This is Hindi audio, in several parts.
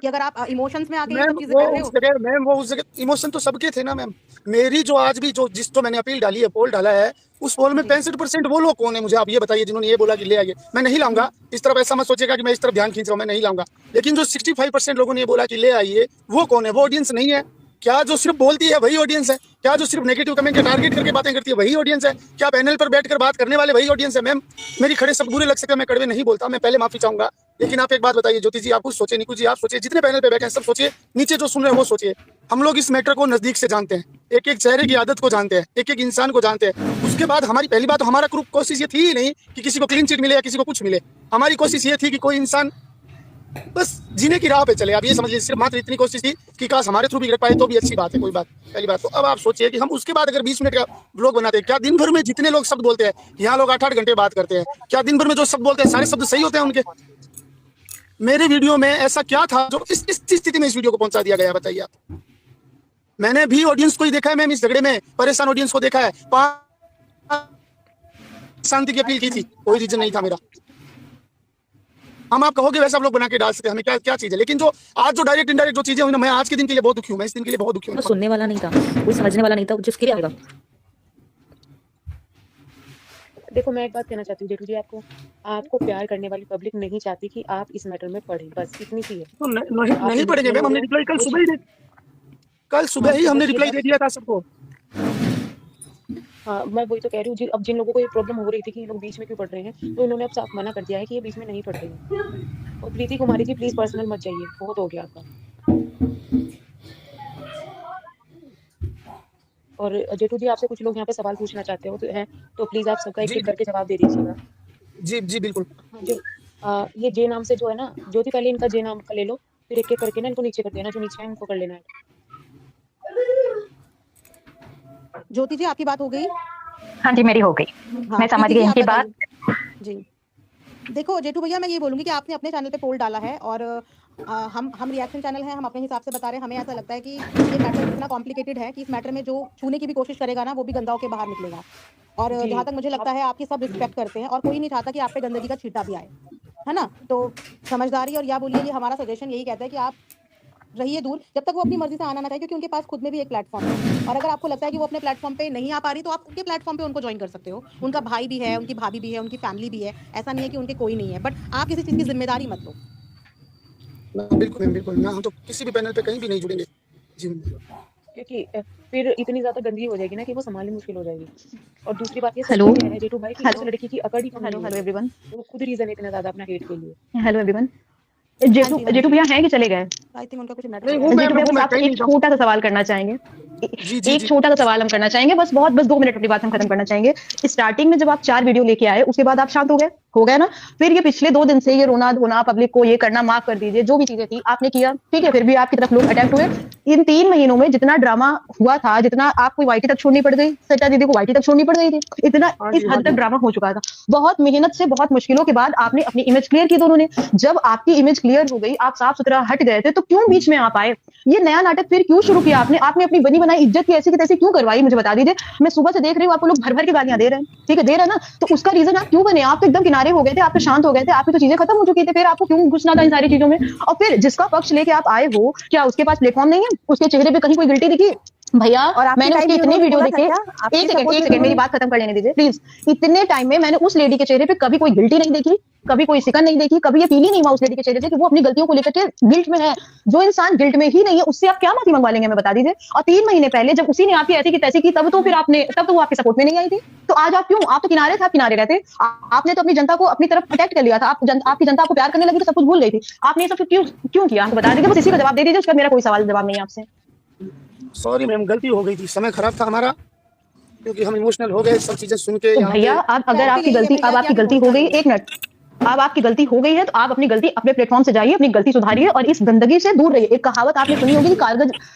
कि अगर आप इमोशंस में आके ये मैम सब चीजें कर रहे हो। मैम वो उस जगह इमोशन तो सबके थे ना मैम। मेरी जो आज भी जो मैंने अपील डाली है, पोल डाला है, उस पोल में जी 65% वो लोग कौन है मुझे आप ये बताइए, जिन्होंने ये बोला कि ले आइए। मैं नहीं लाऊंगा इस तरफ, ऐसा मत सोचिएगा कि मैं इस तरफ ध्यान खींच रहा हूँ, मैं नहीं लाऊंगा। लेकिन जो 65% लोगों ने ये बोला कि ले आइए, वो कौन है? वो ऑडियंस नहीं है क्या? जो सिर्फ बोलती है वही ऑडियंस है क्या? जो सिर्फ नेगेटिव कमेंट के टारगेट करके बातें करती है वही ऑडियंस है क्या? पैनल पर बैठकर बात करने वाले वही ऑडियंस है? मैम मेरी खड़े शब्द बुरे लग सकते हैं, मैं कड़वे नहीं बोलता, मैं पहले माफी चाहूंगा। लेकिन आप एक बात बताइए ज्योति जी, आप कुछ सोचिए, निकू जी आप सोचिए, जितने पैनल पे बैठे हैं सब सोचिए, नीचे जो सुन रहे हैं वो सोचिए। हम लोग इस मैटर को नजदीक से जानते हैं, एक एक चेहरे की आदत को जानते हैं, एक एक इंसान को जानते हैं। उसके बाद हमारी पहली बात, हमारा कोशिश ये थी ही नहीं कि किसी को क्लीन चिट मिले या किसी को कुछ मिले। हमारी कोशिश ये थी कि कोई इंसान बस जीने की राह पे चले। आप ये समझ लीजिए, सिर्फ मात्र इतनी कोशिश थी कि काश हमारे थ्रू भी गिर पाए तो भी अच्छी बात है, कोई बात। पहली बात तो अब आप सोचिए कि हम उसके बाद अगर 20 मिनट का ब्लॉग बनाते हैं, क्या दिन भर में जितने लोग शब्द बोलते हैं, यहाँ लोग 8-8 घंटे बात करते हैं, क्या दिन भर में जो शब्द बोलते हैं सारे शब्द सही होते हैं उनके? मेरे वीडियो में ऐसा क्या था जो इस स्थिति में इस वीडियो को पहुंचा दिया गया, बताइए आप। मैंने भी ऑडियंस को ही देखा है मैम, इस झगड़े में परेशान ऑडियंस को देखा है। शांति की अपील की थी, कोई रीजन नहीं था मेरा। हम आप कहोगे वैसे आप लोग बना के डाल सकते हैं, हमें क्या क्या चीज है। लेकिन जो आज जो डायरेक्ट इनडायरेक्ट जो चीजें हुई ना, मैं आज के दिन के लिए बहुत दुखी हूँ, मैं इस दिन के लिए बहुत दुखी हूँ। सुनने वाला नहीं था, कोई समझने वाला नहीं था, जिसके लिए आएगा। देखो मैं एक बात कहना चाहती हूँ जेठू जी, आपको प्यार करने वाली पब्लिक नहीं चाहती कि आप इस मैटर में पढ़े, बस इतनी सी है। तो नहीं पढ़ेंगे मैम, हमने रिप्लाई कल सुबह ही हमने रिप्लाई दे दिया था सबको। हाँ मैं वही तो कह रही हूँ जी, अब जिन लोगों को ये प्रॉब्लम हो रही थी कि ये लोग बीच में क्यों पढ़ रहे हैं, तो इन्होंने अब साफ मना कर दिया है कि ये बीच में नहीं पढ़ रहे हैं। और प्रीति कुमारी जी प्लीज पर्सनल मत जाइए, बहुत हो गया आपका। और जेठू जी आपसे कुछ लोग यहाँ पे सवाल पूछना चाहते हो तो है, तो प्लीज आप सबका एक एक करके जवाब दे दीजिएगा। जी जी बिल्कुल। हाँ जो ये जे नाम से जो है ना, ज्योति पहले इनका जे नाम का ले लो, फिर एक एक करके ना इनको नीचे कर देना, जो नीचे है इनको कर लेना है। ज्योति जी आपकी बात हो गई? हाँ जी मेरी हो गई। हाँ, मैं समझ गई इनकी बात। जी देखो जेठू भैया, मैं ये बोलूंगी कि आपने अपने चैनल पे पोल डाला है और हम रिएक्शन चैनल हैं, हम अपने हिसाब से बता रहे हैं। हमें ऐसा लगता है कि ये मैटर इतना कॉम्प्लिकेटेड है कि इस मैटर में जो छूने की भी कोशिश करेगा ना, वो भी गंदा होकर बाहर निकलेगा। और जहाँ तक मुझे लगता है आपकी सब रिस्पेक्ट करते हैं और कोई नहीं चाहता कि आप पे गंदगी का छींटा भी आए, है ना। तो समझदारी और या बोलिए ये हमारा सजेशन यही कहता है कि आप रहिए दूर जब तक वो अपनी मर्जी से आना ना चाहे, क्योंकि उनके पास खुद में भी एक प्लेटफॉर्म है। और अगर आपको लगता है कि वो अपने प्लेटफॉर्म पे नहीं आ पा रही, तो आप उनके प्लेटफॉर्म पे उनको ज्वाइन कर सकते हो। उनका भाई भी है, उनकी भाभी भी है, उनकी फैमिली भी है, ऐसा नहीं है कि उनके कोई नहीं है। बट आप किसी चीज़ की जिम्मेदारी मत लो। बिल्कुल बिल्कुल ना, हम तो किसी भी पैनल पे कहीं भी नहीं जुड़ेंगे जी। क्योंकि फिर इतनी ज्यादा गंदगी हो जाएगी ना कि वो संभालनी मुश्किल हो जाएगी। और दूसरी बात ये हेलो है जेठू भाई कि उस लड़की की अकड़ ही कम नहीं है। Hello everyone. वो खुद रीजन है इतना ज्यादा अपना हेट के लिए। Hello everyone. जेठू भैया हैं कि चले गए? आई थिंक उनका कुछ जेठू भैया आपसे एक छोटा सा सवाल करना चाहेंगे। एक छोटा सा सवाल हम करना चाहेंगे, बस 2 मिनट अपनी बात हम खत्म करना चाहेंगे। स्टार्टिंग में जब आप 4 वीडियो लेके आए, उसके बाद आप शांत हो गए ना। फिर ये पिछले 2 दिन से ये रोना धोना, पब्लिक को ये करना, माफ कर दीजिए, जो भी चीजें थी आपने किया, ठीक है। फिर भी आपकी तरफ लोग अटैक हुए। इन 3 महीनों में जितना ड्रामा हुआ था, जितना आपको वाईटी तक छोड़नी पड़ गई, सच्चा दीदी को वाईटी तक छोड़नी पड़ गई थी, इतना इस हद तक ड्रामा हो चुका था। बहुत मेहनत से, बहुत मुश्किलों के बाद आपने अपनी इमेज क्लियर की दोनों ने। जब आपकी इमेज क्लियर हो गई, आप साफ सुथरा हट गए थे, तो क्यों बीच में आप आए? ये नया नाटक फिर क्यों शुरू किया आपने? आपने अपनी बनी बनाई इज्जत की ऐसी की तैसी क्यों करवाई, मुझे बता दीजिए। मैं सुबह से देख रही हूँ आपको लोग भर भर के गालियां दे रहे हैं, ठीक है, दे रहे हैं ना। तो उसका रीजन आप क्यों बने? आप तो एकदम किनारे हो गए थे, आप तो शांत हो गए थे, आपकी तो चीजें खत्म हो चुकी थी, फिर आपको क्यों घुसना था इन सारी चीजों में? और फिर जिसका पक्ष लेके आप आए हो, क्या उसके पास प्लेटफॉर्म नहीं है? उसके चेहरे पे कहीं कोई गिल्टी दिखी? भैया मैंने उसके इतने वीडियो देखे, एक सेकंड मेरी बात खत्म कर लेने दीजिए प्लीज। इतने टाइम में मैंने उस लेडी के चेहरे पे कभी कोई गिल्टी नहीं देखी, कभी कोई सिकन नहीं देखी, कभी ये फील ही नहीं हुआ उस लेडी के चेहरे से कि वो अपनी गलतियों को लेकर के गिल्ट में है। जो इंसान गिल्ट में ही नहीं है, उससे आप क्या माफी मंगवा लेंगे, हमें बता दीजिए। और 3 महीने पहले जब उसी ने आपकी ऐसी की तैसी की, तब तो वो आपके सपोर्ट में नहीं आई थी। तो आज आप क्यों? आप तो किनारे थे, आप किनारे रहते। आपने तो अपनी जनता को अपनी तरफ प्रोटेक्ट कर लिया था। आपकी जनता आपको प्यार करने लगी तो सब कुछ भूल गई थी। आपने ये सब क्यों किया, बता दीजिए। बस इसी का जवाब दे दीजिए, उसका मेरा कोई सवाल जवाब नहीं है आपसे। सॉरी मैम, गलती हो गई थी, समय खराब था हमारा, क्योंकि हम इमोशनल हो गए सब चीजें सुन के। तो भैया अब अगर आपकी गलती हो गई, एक मिनट, अब आपकी गलती हो गई है तो आप अपनी गलती अपने प्लेटफॉर्म से जाइए, अपनी गलती सुधारिए और इस गंदगी से दूर रहिए। एक कहावत आपने सुनी होगी कि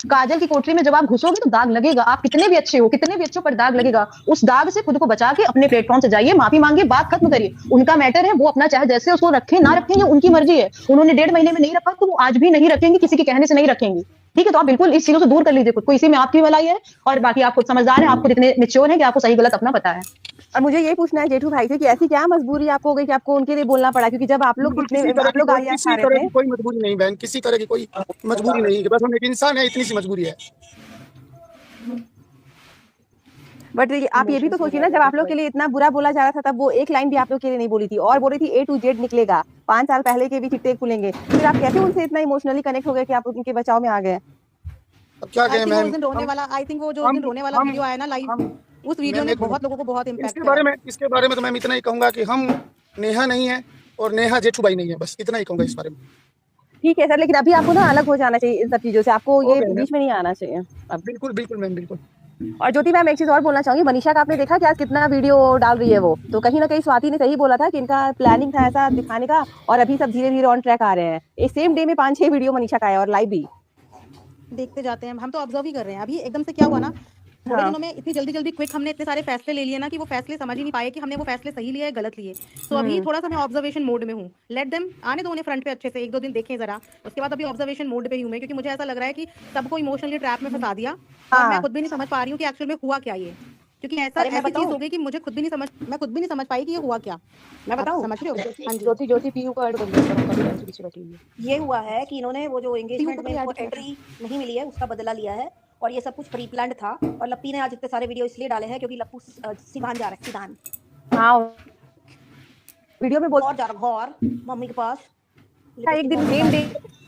काजल की कोठरी में जब आप घुसोगे तो दाग लगेगा। आप कितने भी अच्छे हो, कितने भी अच्छों पर दाग लगेगा। उस दाग से खुद को बचा के अपने प्लेटफॉर्म से जाइए, माफी मांगिए, बात खत्म करिए। उनका मैटर है, वो अपना चाहे जैसे उसको रखें ना रखें, ये उनकी मर्जी है। उन्होंने 1.5 महीने में नहीं रखा तो वो आज भी नहीं रखेंगे, किसी के कहने से नहीं रखेंगी। ठीक है, तो आप बिल्कुल इस चीजों से दूर कर लीजिए खुद को, इसी में आपकी भलाई है। और बाकी आप खुद समझदार हैं, आप खुद इतने मैच्योर हैं कि आपको सही गलत अपना पता है। और मुझे ये पूछना है जेठू भाई से कि ऐसी क्या मजबूरी आपको हो गई कि आपको उनके लिए बोलना पड़ा, क्योंकि जब आप लोग किसी तरह की गालियां खा रहे थे। कोई मजबूरी नहीं बहन, किसी तरह की कोई मजबूरी नहीं है, बस हम एक इंसान है, इतनी सी मजबूरी है। बट आप ये भी तो सोचिए ना, जब आप लोग के लिए इतना बुरा बोला जा रहा था तब वो एक लाइन भी आप लोग के लिए नहीं बोली थी और बोल रही थी A to Z निकलेगा, 5 साल पहले के भी चिट्टे खुलेंगे। फिर आप कैसे उनसे इतना इमोशनली कनेक्ट हो गए कि आप उनके बचाव में आ गए? अब क्या कहें मैम, उस दिन रोने वाला, आई थिंक वो जो उस दिन रोने वाला वीडियो आया ना लाइव, उस वीडियो ने बहुत लोगों को बहुत इम्पैक्ट किया। इसके बारे में तो मैं इतना ही कहूंगा कि हम नेहा नहीं है और नेहा जेठू भाई नहीं है, बस इतना ही कहूंगा इस बारे में। ठीक है सर, लेकिन अभी आपको ना अलग हो जाना चाहिए इन सब चीजों से, आपको ये बीच में नहीं आना चाहिए अब। बिल्कुल बिल्कुल मैम, बिल्कुल। और ज्योति मैम एक चीज और बोलना चाहूंगी, मनीषा का आपने देखा कि आज कितना वीडियो डाल रही है वो, तो कहीं ना कहीं स्वाति ने सही बोला था कि इनका प्लानिंग था ऐसा दिखाने का, और अभी सब धीरे धीरे ऑन ट्रैक आ रहे हैं। एक सेम डे में 5-6 वीडियो मनीषा का है और लाइव भी देखते जाते हैं, हम तो ऑब्जर्व ही कर रहे हैं। अभी एकदम से क्या हुआ ना, थोड़े दिनों में इतनी जल्दी जल्दी क्विक हमने इतने सारे फैसले ले लिए ना कि वो फैसले समझ ही नहीं पाए कि हमने वो फैसले सही लिए गलत लिए। तो अभी थोड़ा सा मैं ऑब्जर्वेशन मोड में हूँ। लेट देम आने दो उन्हें फ्रंट पे अच्छे से, 1-2 दिन देखें जरा, उसके बाद अभी ऑब्जर्वेशन मोड पे ही हूँ मैं, क्योंकि मुझे ऐसा लग रहा है कि सबको इमोशनली ट्रैप में फंसा दिया और मैं खुद भी नहीं समझ पा रही हूँ कि एक्चुअल में हुआ क्या ये। क्योंकि ऐसी चीज हो गई कि मुझे मैं खुद भी नहीं समझ पाई कि ये हुआ क्या। मैं बताऊं, समझ रहे हो? हाँ जी। ज्योति पीयू को ऐड कर दो, कभी पीछे बैठी हुई है। ये हुआ है कि इन्होंने वो जो एंगेजमेंट में भी इनको add किया एंट्री नहीं मिली है उसका बदला लिया है, और ये सब कुछ प्री प्लान्ड था। और लप्पी ने आज इतने सारे वीडियो इसलिए डाले हैं क्योंकि लप्पू सिवान जा रहा है, सिवान। हाँ वीडियो में बोल और जा रहा घर मम्मी के पास। एक दिन सेम डे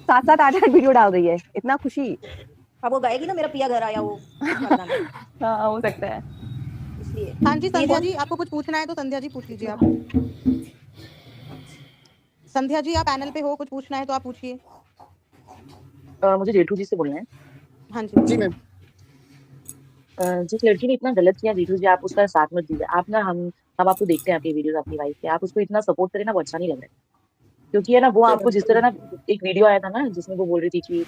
7-7 8-8 वीडियो डाल रही है, इतना खुशी। अब वो गाएगी ना मेरा पिया घर आया, वो हाँ हो सकता है। इसलिए। हाँ जी संध्या जी, आपको कुछ पूछना है तो संध्या जी पूछ लीजिए। आप संध्या जी, आप पैनल पे हो, कुछ पूछना है तो आप पूछिए। मुझे जेठू जी से बोलना है। हाँ जी जी मैम। जिस लड़की ने इतना गलत किया जेठू जी, आप उसका साथ मत दीजिए। आप ना, हम आपको देखते हैं आपकी वीडियोस, अपनी वाइफ के, आप उसको इतना सपोर्ट करें ना, वो अच्छा नहीं लग रहा है। क्योंकि है ना, वो आपको जिस तरह ना, एक वीडियो आया था ना जिसमें वो बोल रही थी कि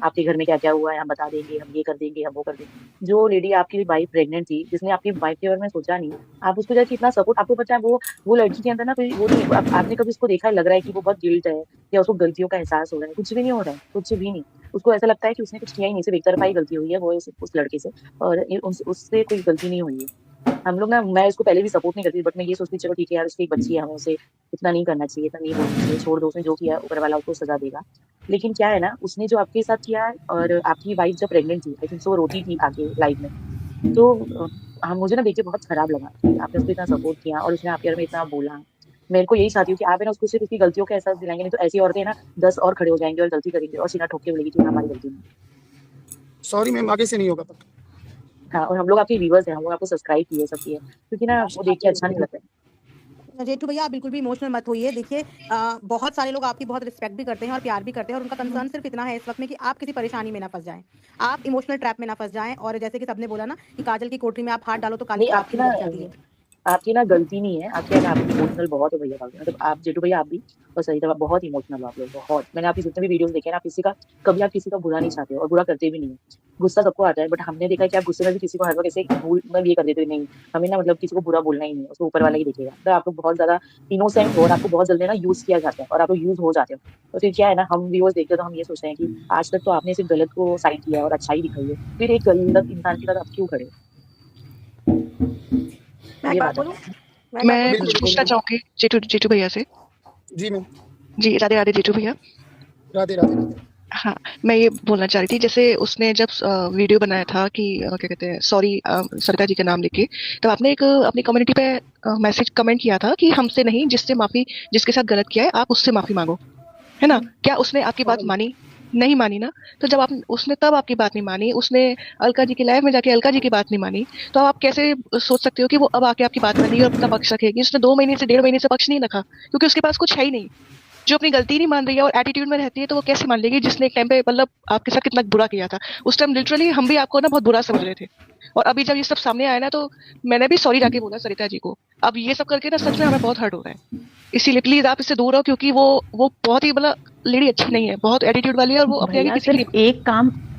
आपके घर में क्या क्या हुआ है हम बता देंगे, हम ये कर देंगे, हम वो कर देंगे। जो लेडी आपकी वाइफ प्रेग्नेंट थी, जिसने आपकी वाइफ के बारे में सोचा नहीं, आप उसको जाके इतना सपोर्ट, आपको पता है वो लड़की के अंदर ना कोई वो नहीं, आपने कभी उसको देखा है, लग रहा है कि वो बहुत गिल्ट है या उसको गलतियों का एहसास हो रहा है? कुछ भी नहीं हो रहा है, कुछ भी नहीं। उसको ऐसा लगता है कि उसने कुछ किया ही नहीं, सिर्फ एक तरफा ही गलती हुई है वो उस लड़के से, और उससे कोई गलती नहीं हुई है। हम लोग ना, मैं इसको पहले भी सपोर्ट नहीं करती, बट मैं ये सोचती चलो ठीक है यार, उसकी एक बच्ची है, हमें उसे इतना नहीं करना चाहिए, इतना नहीं बोलना चाहिए, छोड़ दो, उसने जो किया ऊपर वाला उसको सजा देगा। लेकिन क्या है ना, उसने जो आपके साथ किया, और आपकी वाइफ जब प्रेग्नेंट थी, आई थिंक वो रोती थी आके लाइव में, तो हम मुझे ना देख के बहुत खराब लगा कि आपने उसको इतना सपोर्ट किया और उसने आपके बारे में इतना बोला। मेरे को यही चाहती हूँ कि आप है ना उसको सिर्फ उसकी गलतियों का एहसास दिलाएंगे, नहीं तो ऐसी औरतें ना 10 और खड़े हो जाएंगे और गलती करेंगे और सीना ठोक के बोलेगी कि हमारी गलती नहीं। सॉरी मैम, आगे से नहीं होगा पक्का। हाँ, और हम लोग आपके व्यूअर्स हैं, हम लोग आपको सब्सक्राइब किए सब किए, क्योंकि ना वो देख के अच्छा नहीं लगता है। जेठू भैया, आप बिल्कुल भी इमोशनल मत होइए। देखिए बहुत सारे लोग आपकी बहुत रिस्पेक्ट भी करते हैं और प्यार भी करते हैं, और उनका कंसर्न सिर्फ इतना है इस वक्त में कि आप किसी परेशानी में ना फंस जाएं, आप इमोशनल ट्रैप में ना फंस जाएं। और जैसे कि सबने बोला ना कि काजल की कोठरी में आप हाथ डालो तो काली नहीं, आपकी लग जाती है। आपकी ना गलती नहीं है, आपकी ना, आप इमोशनल बहुत हो भैया, मतलब आप जेठू भैया, आप भी और सही तरह बहुत इमोशनल हो आप लोग, बहुत। मैंने आपकी जितने भी वीडियोस देखे ना, आप किसी का बुरा नहीं चाहते हो और बुरा करते भी नहीं है। गुस्सा सबको आता है, बट हमने देखा है कि आप गुस्से में भी किसी को हर वक्त ऐसे भूल में ये कर देते हो, नहीं हमें ना, मतलब किसी को बुरा बोलना ही नहीं है, उसको ऊपर वाला ही देखेगा। तो आप लोग बहुत ज्यादा इनोसेंट हो और आपको बहुत जल्दी ना यूज किया जाता है और आप लोग यूज हो जाते हो। तो फिर क्या है ना, हम व्यूअर्स देखते हैं तो हम ये सोचते हैं कि आज तक तो आपने सिर्फ गलत को साइड किया और अच्छाई दिखाई है, फिर एक गलत इंसान के साथ आप क्यों खड़े? मैं बात बोलूं? मैं कुछ पूछना चाहूंगी जेठू भैया से। जी मैम। जी राधे राधे जेठू भैया। राधे राधे राधे। हाँ, मैं ये बोलना चाह रही थी, जैसे उसने जब वीडियो बनाया था कि क्या कहते हैं, सॉरी सरिता जी का नाम लेके, तब आपने एक अपनी कम्युनिटी पे मैसेज कमेंट किया था कि हमसे नहीं, जिसके साथ गलत किया है आप उससे माफी मांगो, है ना? क्या उसने आपकी बात मानी? नहीं मानी ना। तो जब उसने तब आपकी बात नहीं मानी, उसने अलका जी के लाइव में जाके अलका जी की बात नहीं मानी, तो आप कैसे सोच सकते हो कि वो अब आके आपकी बात मानेगी और अपना पक्ष रखेगी? उसने 2 महीने से 1.5 महीने से पक्ष नहीं रखा, क्योंकि उसके पास कुछ है ही नहीं। जो अपनी गलती नहीं मान रही है और एटीट्यूड में रहती है, तो वो कैसे मान लेगी जिसने एक टाइम पे मतलब आपके साथ कितना बुरा किया था? उस टाइम लिटरली हम भी आपको ना बहुत बुरा समझ रहे थे, और अभी जब ये सब सामने आया ना, तो मैंने भी सॉरी जाके बोला सरिता जी को। अब ये सब करके ना सच में हमें बहुत हर्ट हो रहा है, इसीलिए प्लीज आप इससे दूर रहो, क्योंकि वो बहुत ही मतलब लेडी अच्छी नहीं है, बहुत एटीट्यूड वाली है और वो अपने आगे भैया किसी की सिर्फ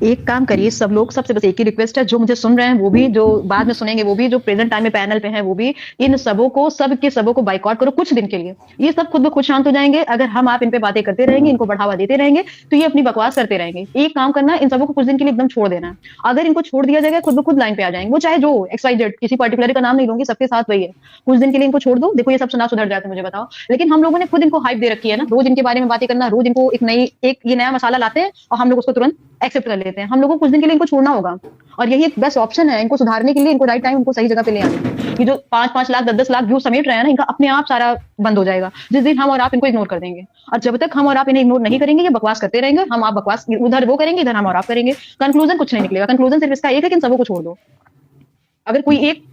एक काम करिए सब लोग, सबसे बस एक ही रिक्वेस्ट है, जो मुझे सुन रहे हैं वो भी, जो बाद में सुनेंगे वो भी, जो प्रेजेंट टाइम में पैनल पे हैं वो भी, इन सबों को सबों को बाइकआउट करो कुछ दिन के लिए। ये सब खुद ब खुद शांत हो जाएंगे। अगर हम आप इन पे बातें करते रहेंगे, इनको बढ़ावा देते रहेंगे, तो ये अपनी बकवास करते रहेंगे। एक काम करना, इन सबों को कुछ दिन के लिए एकदम छोड़ देना है। अगर इनको छोड़ दिया जाएगा, खुद ब खुद लाइन पे आ जाएंगे। वो चाहे जो XYZ, किसी पर्टिकुलर का नाम नहीं लूंगी, सबके साथ वही है। कुछ दिन के लिए इनको छोड़ दो, देखो ये सब सुधर जाते हैं, मुझे बताओ। लेकिन हम लोगों ने खुद इनको हाइप दे रखी है ना, रोज इनके बारे में बातें करना, रोज इनको एक ये नया मसाला लाते हैं और हम लोग उसको तुरंत एक्सेप्ट कर लेते हैं। हम लोगों को कुछ दिन के लिए इनको छोड़ना होगा, और यही एक बेस्ट ऑप्शन है इनको सुधारने के लिए। इनको राइट टाइम, इनको सही जगह पे ले आने की। ये जो 5-5 लाख 10-10 लाख व्यू समेट रहे हैं ना, इनका अपने आप सारा बंद हो जाएगा जिस दिन हम और आप इनको इग्नोर कर देंगे। और जब तक हम और आप इन्हें इग्नोर नहीं करेंगे, ये बकवास करते रहेंगे। हम आप बकवास उधर वो करेंगे, इधर हम और आप करेंगे। कंक्लूजन कुछ नहीं निकलेगा। कंक्लूजन सिर्फ इसका एक है कि इन सबको छोड़ दो। अगर कोई एक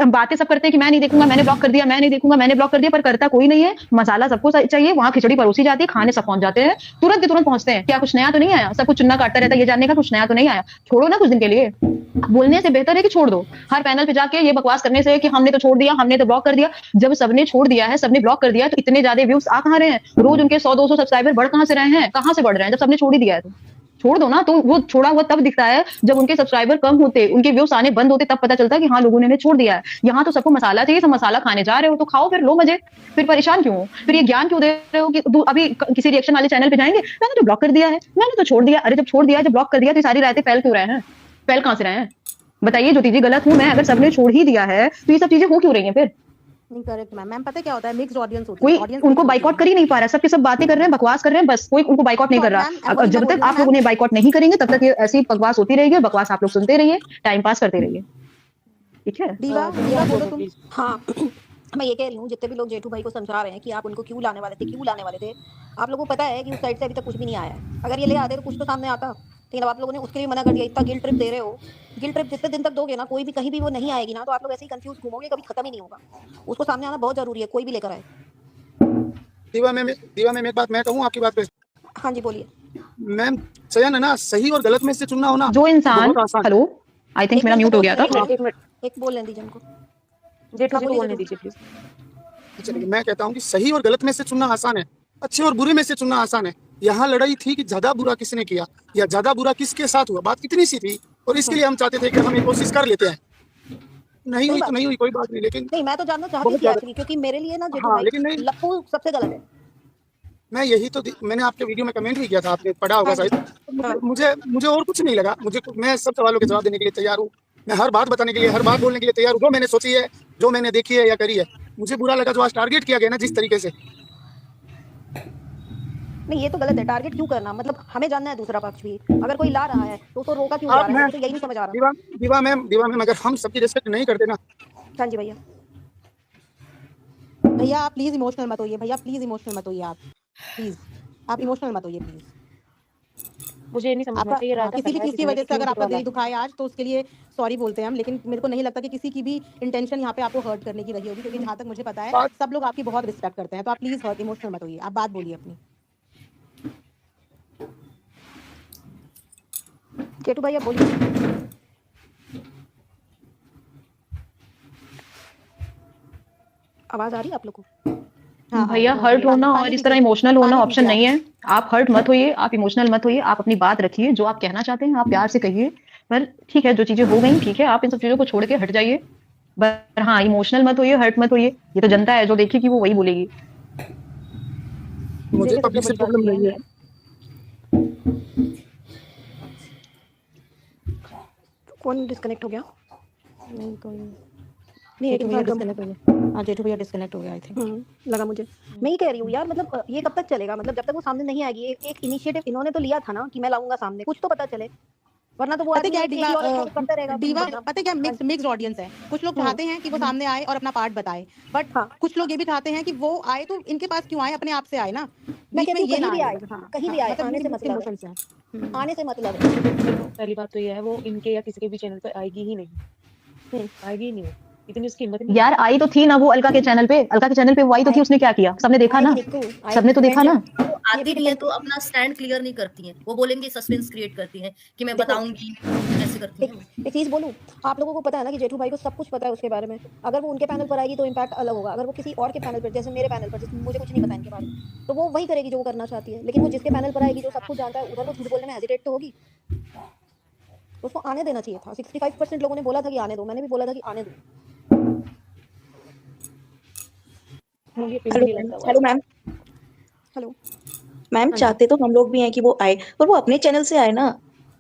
बातें सब करते हैं कि मैं नहीं देखूंगा, मैंने ब्लॉक कर दिया, मैं नहीं देखूंगा, मैंने ब्लॉक कर दिया, पर करता कोई नहीं है। मसाला सबको चाहिए, वहां खिचड़ी परोसी जाती है, खाने सब पहुंच जाते हैं, तुरंत के तुरंत पहुंचते हैं। क्या कुछ नया तो नहीं आया? सब कुछ चुन्ना काटता रहता है, ये जानने का कुछ नया तो नहीं आया। छोड़ो ना कुछ दिन के लिए। बोलने से बेहतर है कि छोड़ दो। हर पैनल पे जाके ये बकवास करने से कि हमने तो छोड़ दिया, हमने तो ब्लॉक कर दिया। जब सबने छोड़ दिया है, सबने ब्लॉक कर दिया, तो इतने ज्यादा व्यूज आ कहां रहे हैं? रोज उनके 100-200 सब्सक्राइबर बढ़ कहां से रहे हैं? कहां से बढ़ रहे हैं? जब सबने छोड़ ही दिया है तो छोड़ दो ना। तो वो छोड़ा हुआ तब दिखता है जब उनके सब्सक्राइबर कम होते, उनके व्यूज आने बंद होते, तब पता चलता है कि हाँ लोगों ने इन्हें छोड़ दिया है। यहाँ तो सबको मसाला चाहिए, सब मसाला खाने जा रहे हो तो खाओ, फिर लो मजे। फिर परेशान क्यों हो? फिर ये ज्ञान क्यों दे रहे हो कि अभी किसी रिएक्शन वाले चैनल पे जाएंगे, मैंने तो ब्लॉक कर दिया है, मैंने तो छोड़ दिया। अरे जब छोड़ दिया, जब ब्लॉक कर दिया, तो सारी रायतें फैल क्यों रहे हैं? फैल कहां से रहे हैं? बताइए ज्योति जी, गलत हूं मैं? अगर सबने छोड़ ही दिया है तो ये सब चीजें हो क्यों रही हैं फिर? नहीं करेक्ट मैम। मैम पता है क्या होता है, मिक्स्ड ऑडियंस होती कोई है। ऑडियंस उनको बाइकआउट कर ही नहीं पा रहा है। सबके सब बातें कर रहे हैं, बकवास कर रहे हैं, बस कोई उनको बाइकआउट नहीं कर रहा। जब तक आप लोग उन्हें बाइकआउट नहीं करेंगे, तब तक ये ऐसी बकवास होती रहेगी। बकवास आप लोग सुनते रहिए, टाइम पास करते रहिए, ठीक है? दीवा बोलो तुम। हाँ मैं ये कह रही हूँ, जितने भी लोग जेठू भाई को समझा रहे हैं कि आप उनको क्यों लाने वाले थे, आप लोगों को पता है कि उस साइड से अभी तक कुछ भी नहीं आया है। अगर ये ले आते तो कुछ तो सामने आता, लेकिन अब आप लोगों ने उसके लिए मना कर दिया। इतना गिल्ट ट्रिप दे रहे हो, गिल्ट ट्रिप जितने दिन तक दोगे ना, कोई भी कहीं भी वो नहीं आएगी ना, तो आप लोग ऐसे ही कंफ्यूज घूमोगे, कभी खत्म ही नहीं होगा। उसको सामने आना बहुत जरूरी है, कोई भी लेकर आए। दीवा मैम एक बात मैं कहूँ आपकी बात पे। हाँ जी बोलिए मैम चयन है ना, सही और गलत में से चुनना होना जो इंसान, बहुत आसान है। हेलो, आई थिंक मेरा म्यूट हो गया था। एक बोल लें दीजिए उनको। जेठू जी को बोलने दीजिए प्लीज। चलिए मैं कहता हूँ कि सही और गलत में से चुनना आसान है, अच्छे और बुरे में से चुनना आसान है। यहाँ लड़ाई थी कि ज्यादा बुरा किसने किया या ज्यादा बुरा किसके साथ हुआ, बात कितनी सी थी। और इसके लिए हम चाहते थे कि हम एक कोशिश कर लेते हैं। नहीं हुई तो नहीं हुई, कोई बात नहीं। लेकिन नहीं, मैं तो जानना चाहती थी एक्चुअली, क्योंकि मेरे लिए ना जेठू भाई लप्पू सबसे गलत है। मैं यही तो मैंने आपके वीडियो में कमेंट भी किया था, आपने पढ़ा होगा शायद। मुझे और कुछ नहीं लगा। मैं सब सवालों के जवाब देने के लिए तैयार हूँ। मैं हर बात बताने के लिए, हर बात बोलने के लिए तैयार हूँ, जो मैंने सोची है, जो मैंने देखी है या करी है। मुझे बुरा लगा जो आज टारगेट किया गया ना जिस तरीके से। नहीं ये तो गलत है। टारगेट क्यों करना? मतलब हमें जानना है दूसरा पक्ष भी। अगर कोई ला रहा है तो उसको रोका क्यों जा रहा है? तो यही नहीं समझ आ रहा। दीवा मैम अगर हम सबकी रिस्पेक्ट नहीं करते ना। हाँ जी भैया। भैया आप प्लीज इमोशनल मत होइए। भैया प्लीज इमोशनल मत होइए। आप प्लीज आप इमोशनल मत होइए प्लीज। मुझे ये नहीं समझ में आपका किसी भी चीज की वजह से अगर आपका दिल दुखाए आज, तो उसके लिए सॉरी बोलते हैं हम। लेकिन मेरे को नहीं लगता कि किसी की भी इंटेंशन यहाँ पे आपको हर्ट करने की रही होगी, क्योंकि जहाँ तक मुझे पता है सब लोग आपकी बहुत रिस्पेक्ट करते हैं। तो आप प्लीज हर्ट इमोशनल मत होइए, आप बात बोलिए अपनी। जेठू भैया बोलिए। आवाज आ रही है आप लोग को? हाँ भैया, हर्ट होना और इस तरह इमोशनल होना ऑप्शन नहीं है। आप हर्ट मत होइए, आप इमोशनल मत होइए। आप अपनी बात रखिए, जो आप कहना चाहते हैं आप प्यार से कहिए। पर ठीक है, जो चीजें हो गई ठीक है, आप इन सब चीजों को छोड़ के हट जाइए। पर हाँ, इमोशनल मत होइए, हर्ट मत होइए। ये तो जनता है, जो देखेगी वो वही बोलेगी। मुझे पब्लिक से प्रॉब्लम नहीं है। कौन डिस्कनेक्ट हो गया? नहीं कोई नहीं, जेठू भैया डिस्कनेक्ट हो गया। हाँ जेठू भैया डिस्कनेक्ट हो गया आई थिंक। लगा मुझे। मैं ही कह रही हूँ यार, मतलब ये कब तक चलेगा? मतलब जब तक वो सामने नहीं आएगी। एक इनिशिएटिव इन्होंने तो लिया था ना कि मैं लाऊंगा सामने, कुछ तो पता चले, वरना तो वो पता क्या है दीवा पता क्या मिक्स्ड ऑडियंस है। कुछ लोग चाहते हैं कि वो सामने आए और अपना पार्ट बताए, बट कुछ लोग ये भी चाहते हैं कि वो आए तो इनके पास क्यों आए, अपने आप से आए ना। मैं कहती हूँ कहीं भी आए, कहीं भी आए, आने से मतलब है। पहली बात तो ये है, वो इनके या किसी के भी चैनल पे आएगी ही नहीं, आएगी ही नहीं। इतनी उसकी हिम्मत नहीं। यार आई तो थी ना वो अलका के चैनल पे। अलका के चैनल पे वो आई तो थी, उसने क्या किया सबने देखा ना, सबने तो देखा ना। ये आती भी भी हैं डिपेंड तो अपना स्टैंड क्लियर नहीं करती हैं। वो बोलेंगी सस्पेंस क्रिएट करती हैं कि मैं देखो बताऊँगी, ऐसे करती एक हैं। एक चीज़ बोलूँ, आप लोगों को पता है ना कि जेठू भाई को सब कुछ पता है उसके बारे में। अगर वो उनके पैनल पर आएगी तो इम्पैक्ट अलग होगा। अगर वो किसी और के पैनल पर, जैसे मेरे पैनल पर, जिसमें मुझे कुछ नहीं पता इनके बारे में, तो वो वही करेगी जो वो करना चाहती है। लेकिन वो जिसके पैनल पर आएगी, जो सब कुछ जानता है, उधर वो झूठ बोलने में हेजिटेट तो होगी। उसको आने देना चाहिए था। 65% लोगों ने बोला था कि आने दो, मैंने भी बोला था कि आने दो। मुझे फिर हेलो भी मैम। लगता हुआ हेलो मैम। हेलो। मैम हाँ जी। चाहते तो हम लोग भी हैं कि वो आए, पर वो अपने चैनल से आए ना,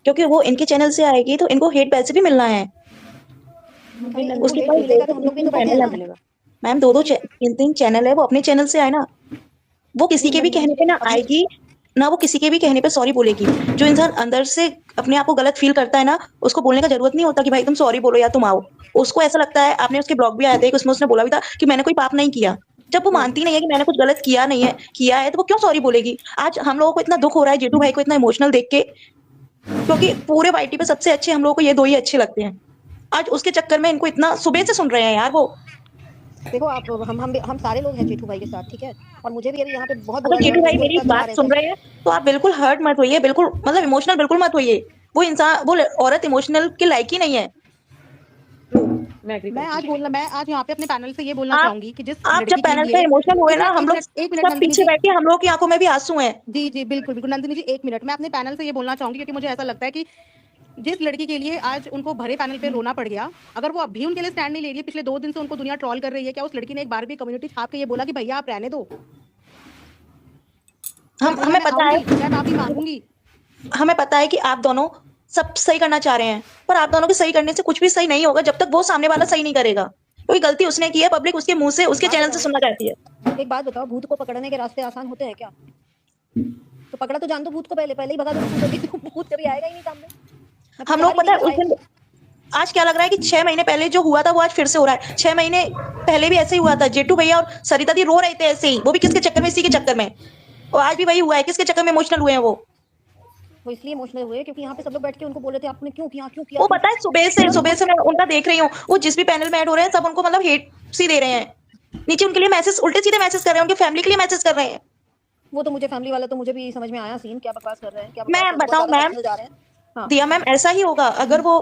क्योंकि वो इनके चैनल से आएगी तो इनको हेट वैसे भी मिलना है। अरे इनको उसके हेट पास मिलेगा तो हम लोग भी तो बैठे हैं चैनल ना। है मैम, दो दो तीन तीन चैनल है, वो अपने चैनल से आए ना। वो किसी के भी कहने पे ना आएगी ना, वो किसी के भी कहने पे सॉरी बोलेगी। जो इंसान अंदर से अपने आप को गलत फील करता है ना, उसको बोलने का जरूरत नहीं होता कि भाई तुम सॉरी बोलो या तुम आओ। उसको ऐसा लगता है, आपने उसके ब्लॉग भी आए थे, उसमें उसने बोला भी था कि मैंने कोई पाप नहीं किया। जब वो मानती नहीं है कि मैंने कुछ गलत किया नहीं है, किया है, तो वो क्यों सॉरी बोलेगी? आज हम लोगों को इतना दुख हो रहा है जेठू भाई को इतना इमोशनल देख के, क्योंकि पूरे वाईटी पे सबसे अच्छे हम लोगों को ये दो ही अच्छे लगते हैं। आज उसके चक्कर में इनको इतना सुबह से सुन रहे हैं यार वो। देखो आप, हम सारे लोग हैं जेठू भाई के साथ, ठीक है? और मुझे भी अभी यहाँ पे बहुत अगर बुरा लगा जेठू कि भाई उनको मेरी इतना दबा बात रहे सुन थे। रहे हैं तो आप बिल्कुल हर्ट मत होइए, बिल्कुल मतलब इमोशनल बिल्कुल मत होइए। वो इंसान, वो औरत इमोशनल के लायक ही नहीं है। मैं एग्री मैं करती हूँ। आज यहाँ पे अपने पैनल से ये बोलना आप चाहूंगी कि जिस आप जब लड़की के पैनल पे लिए इमोशनल हुए ना, हम लोग एक मिनट सब नंदिनी पीछे जी, बैठे, हम लोग की आंखों में भी आंसू हैं। जी जी बिल्कुल बिल्कुल नंदिनी जी, एक मिनट। मैं अपने पैनल से ये बोलना चाहूंगी क्योंकि मुझे ऐसा लगता है कि जिस लड़की के लिए आज उनको भरे पैनल पे रोना पड़ गया, अगर वो अब भी उनके लिए स्टैंड नहीं ले रही है, पिछले 2 दिन से उनको दुनिया ट्रोल कर रही है, क्या उस लड़की ने एक बार भी कम्युनिटी छाप के ये बोला कि भैया आप रहने दो, हम भैया हमें मैं पता है आऊंगी, मैं माफी मांगूंगी? हमें पता है कि आप दोनों सब सही करना चाह रहे हैं, पर आप दोनों के सही करने से कुछ भी सही नहीं होगा जब तक वो सामने वाला सही नहीं करेगा। कोई गलती उसने की है, पब्लिक उसके मुंह से, उसके चैनल से सुनना चाहती है। एक बात बताओ, भूत को पकड़ने के रास्ते आसान होते हैं क्या? तो पकड़ा तो जान दो भूत को, पहले ही भगा दो भूत कभी आएगा ही नहीं सामने। हम लोग पता है उस दिन, आज क्या लग रहा है कि 6 महीने पहले जो हुआ था वो आज फिर से हो रहा है। 6 महीने पहले भी ऐसे ही हुआ था, जेठू भैया और सरिता दी रो रहे थे ऐसे ही, वो भी किसके चक्कर में? इसी के चक्कर में। और आज भी वही हुआ है, किसके चक्कर में इमोशनल हुए हैं वो इसलिए इमोशनल हुए क्योंकि यहाँ पे सब लोग बैठ के उनको बोल रहे थे आपने क्यों किया। वो पता है सुबह से मैं उनका देख रही हूँ, वो जिस भी पैनल में ऐड हो रहे हैं सब उनको मतलब हेट सी दे रहे हैं। नीचे उनके लिए मैसेज, उल्टे सीधे मैसेज कर रहे हैं, उनके फैमिली के लिए मैसेज कर रहे हैं। वो तो मुझे फैमिली वाला तो मुझे भी समझ में आया सीन, क्या बकवास कर रहे हैं, क्या मैं बताऊं मैम, जा रहे हैं। हाँ। दिया मैम, ऐसा ही होगा अगर वो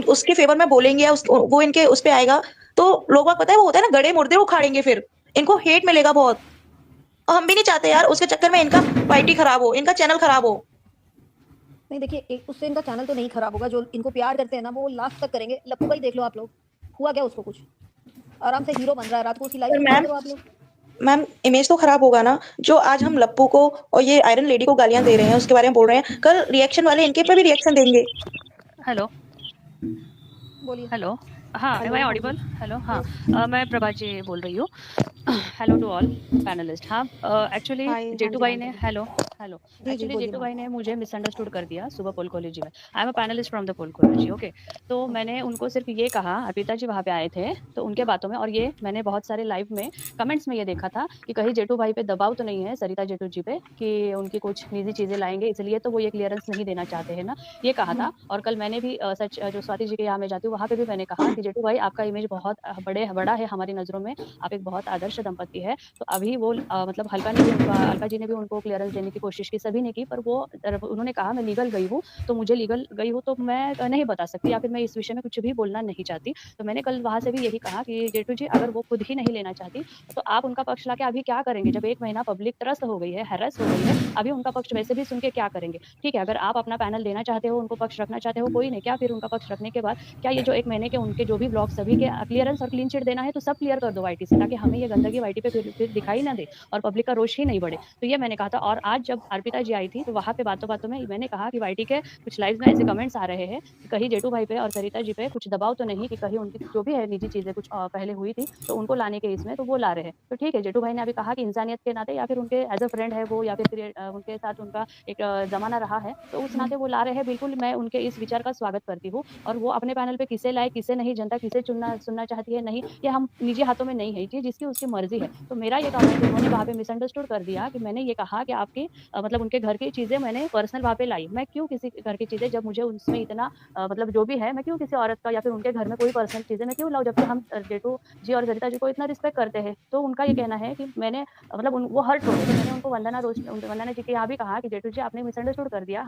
उसके फेवर में बोलेंगे या वो इनके उस पे आएगा तो लोग पता है वो होता है ना, गड़े मुर्दे उखाड़ेंगे, फिर इनको हेट मिलेगा बहुत। और हम भी नहीं चाहते यार उसके चक्कर में इनका वाईटी खराब हो, इनका चैनल खराब हो। नहीं देखिए, उससे इनका चैनल तो नहीं खराब होगा, जो इनको प्यार करते हैं ना वो लास्ट तक करेंगे। लप्पू भाई देख लो आप लोग, हुआ क्या उसको? कुछ आराम से हीरो बन रहा है, रात को उसकी लाइफ में आप लोग। मैम इमेज तो खराब होगा ना, जो आज हम लप्पू को और ये आयरन लेडी को गालियां दे रहे हैं, उसके बारे में बोल रहे हैं, कल रिएक्शन वाले इनके पे भी रिएक्शन देंगे। हेलो बोलिए। हेलो, हाँ, एम आई ऑडिबल? हेलो, हाँ, मैं प्रभा जी बोल रही हूँ। Hello to all panelist. हाँ, एक्चुअली जेठू भाई ने एक्चुअली जेठू भाई ने मुझे मिसअंडरस्टूड कर दिया सुबह पोल कॉलेज में। I am a panelist from the Paul college, okay. तो मैंने उनको सिर्फ ये कहा, अर्पिता जी वहाँ पे आए थे तो उनके बातों में, और ये मैंने बहुत सारे लाइव में कमेंट्स में ये देखा था कि कहीं जेठू भाई पे दबाव तो नहीं है सरिता जेठू जी पे कि उनकी कुछ निजी चीजें लाएंगे, इसलिए तो वो ये क्लियरेंस नहीं देना चाहते हैं ना, ये कहा था। और कल मैंने भी सच जो स्वाति जी के यहाँ मैं जाती हूँ वहाँ पे भी मैंने कहा कि जेठू भाई आपका इमेज बहुत बड़ा है हमारी नजरों में, आप एक बहुत आदर्श दंपति है। तो अभी वो मतलब अलका जी ने भी उनको क्लियरेंस देने की कोशिश की, सभी ने की, पर वो उन्होंने कहा मैं लीगल गई हूँ तो मैं नहीं बता सकती, या फिर मैं इस विषय में कुछ भी बोलना नहीं चाहती। तो मैंने कल वहां से भी यही कहा कि जेठू जी अगर वो खुद ही नहीं लेना चाहती तो आप उनका पक्ष लाके अभी क्या करेंगे? जब 1 महीना पब्लिक त्रस्त हो गई है, हैरेस हो गई है, अभी उनका पक्ष वैसे भी सुन के क्या करेंगे? ठीक है, अगर आप अपना पैनल देना चाहते हो, उनको पक्ष रखना चाहते हो, कोई नहीं, क्या फिर उनका पक्ष रखने के बाद क्या ये जो 1 महीने के उनके जो भी ब्लॉग सभी के क्लियरेंस और क्लीन चिट देना है तो सब क्लियर कर दो वाईटी से, ताकि हमें ये गंदगी वाईटी पे फिर दिखाई ना दे और पब्लिक का रोष ही नहीं बढ़े। तो ये मैंने कहा था। और आज जब अर्पिता जी आई थी तो वहाँ पे बातों में मैंने कहा कि वाईटी के कुछ लाइव में ऐसे कमेंट्स आ रहे हैं कि कहीं जेठू भाई पे और सरिता जी पे कुछ दबाव तो नहीं, कि कहीं उनकी जो भी है निजी चीजें कुछ पहले हुई थी तो उनको लाने के इसमें तो वो ला रहे हैं। तो ठीक है, जेठू भाई ने अभी कहा कि इंसानियत के नाते या फिर उनके एज अ फ्रेंड है वो, या फिर उनके साथ उनका एक जमाना रहा है, तो उस नाते वो ला रहे हैं। बिल्कुल मैं उनके इस विचार का स्वागत करती हूँ और वो अपने पैनल पे किसे लाए किसे नहीं जनता किसे सुनना चाहती है नहीं, ये हम निजी हाथों में नहीं है, ये जिसकी उसकी मर्जी है। तो मेरा ये कमेंट उन्होंने वहाँ पे मिसअंडरस्टूड कर दिया कि मैंने ये कहा कि आपकी मतलब उनके घर की चीजें मैंने पर्सनल वहाँ पे लाई। मैं क्यों किसी घर की चीजें, जब मुझे उसमें इतना मतलब जो भी है, मैं क्यों किसी औरत का या फिर उनके घर में कोई पर्सनल चीजें मैं क्यों लाऊं, जबकि हम जेठू जी और सरिता जी को इतना रिस्पेक्ट करते हैं। तो उनका ये कहना है कि मैंने मतलब वो हर्ट हो गए। तो मैंने उनको वंदना जी के यहाँ भी कहा कि जेठू जी आपने मिसअंडरस्टूड कर दिया,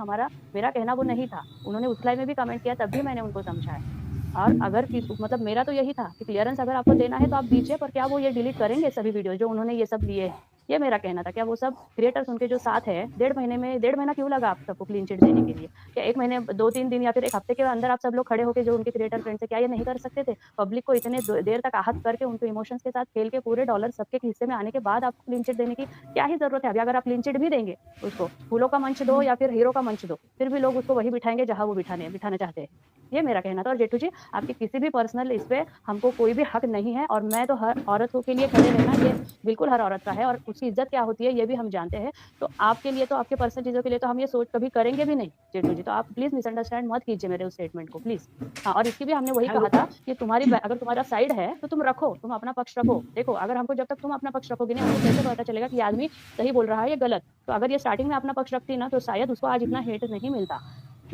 मेरा कहना वो नहीं था। उन्होंने उस लाइन में भी कमेंट किया, तब भी मैंने उनको समझाया। और अगर मतलब मेरा तो यही था कि क्लियरेंस अगर आपको देना है तो आप दीजिए, पर क्या वो ये डिलीट करेंगे सभी वीडियो जो उन्होंने ये सब लिए हैं? ये मेरा कहना था। क्या वो सब क्रिएटर्स उनके जो साथ है, 1.5 महीना क्यों लगा आप सबको क्लीन चिट देने के लिए? क्या 1 महीने 2-3 दिन या फिर 1 हफ्ते के अंदर आप सब लोग खड़े होकर जो उनके क्रिएटर फ्रेंड्स है, क्या ये नहीं कर सकते थे? पब्लिक को इतने देर तक आहत करके उनको इमोशंस के साथ खेल के पूरे डॉलर सबके हिस्से में आने के बाद आप क्लीन चिट देने की क्या ही जरूरत है? अभी अगर आप क्लीन चिट भी देंगे उसको, फूलों का मंच दो या फिर हीरो का मंच दो, फिर भी लोग उसको वही बिठाएंगे जहां वो बिठाना चाहते हैं। ये मेरा कहना था। और जेठू जी, आपकी किसी भी पर्सनल इस पे हमको कोई भी हक नहीं है, और मैं तो हर औरत के लिए खड़े रहना ये बिल्कुल हर औरत का है, और उसकी इज्जत क्या होती है ये भी हम जानते हैं। तो आपके लिए, तो आपके पर्सनल चीजों के लिए तो हम ये सोच कभी करेंगे भी नहीं जेठू जी। तो आप प्लीज मिसअंडरस्टैंड मत कीजिए मेरे उस स्टेटमेंट को प्लीज। हाँ, और इसकी भी हमने वही कहा था कि अगर तुम्हारा साइड है तो तुम रखो, तुम अपना पक्ष रखो। देखो, अगर हमको जब तक तुम अपना पक्ष रखोगे नहीं, हमको कैसे पता चलेगा कि आदमी सही बोल रहा है या गलत? तो अगर ये स्टार्टिंग में अपना पक्ष रखती ना, तो शायद उसको आज इतना हेट नहीं मिलता।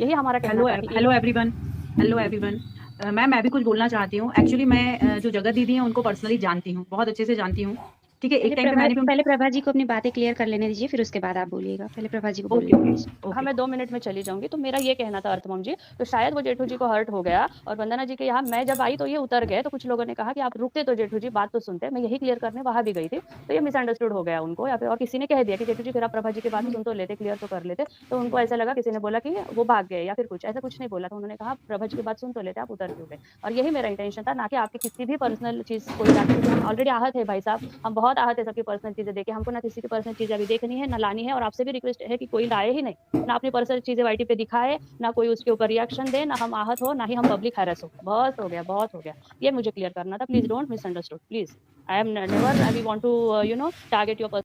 यही हमारा कहना था। हेलो एवरीवन, मैम मैं भी कुछ बोलना चाहती हूँ। एक्चुअली मैं जो जगत दीदी हैं उनको पर्सनली जानती हूँ, बहुत अच्छे से जानती हूँ। ठीक है, एक टाइम पे मैंने पहले प्रभा जी को अपनी बातें क्लियर कर लेने दीजिए, फिर उसके बाद आप बोलिएगा। पहले प्रभा जी को बोलिए। हाँ, मैं 2 मिनट में चली जाऊंगी। तो मेरा ये कहना था अर्थमम जी, तो शायद वो जेठू जी को हर्ट हो गया, और वंदना जी के यहाँ मैं जब आई तो ये उतर गए। तो कुछ लोगों ने कहा कि आप रुकते तो जेठू जी बात तो सुनते। मैं यही क्लियर करने वहां भी गई थी, तो ये मिसअंडरस्टूड हो गया उनको, या फिर और किसी ने कह दिया कि जेठू जी फिर आप प्रभा जी की बात सुन तो लेते, क्लियर तो कर लेते। तो उनको ऐसा लगा, किसी ने बोला कि वो भाग गए या फिर कुछ ऐसा कुछ नहीं बोला था। उन्होंने कहा प्रभा जी की बात सुन तो लेते, आप उतर क्यों गए? और यही मेरा इंटेंशन था, ना कि आपकी किसी भी पर्सनल चीज को ऑलरेडी आहत है भाई साहब, हम बहुत आहत है सबकी पर्सनल चीजें देखे। हमको ना किसी की पर्सनल चीजें अभी देखनी है, ना लानी है, और आपसे भी रिक्वेस्ट है कि कोई लाए ही नहीं, ना अपनी पर्सनल चीजें वाईटी पे दिखाए, ना कोई उसके ऊपर रिएक्शन दे, ना हम आहत हो, ना ही हम पब्लिक हैरेस हो। बहुत हो गया, ये मुझे क्लियर करना था। Please don't misunderstood please. I am never, I want to target your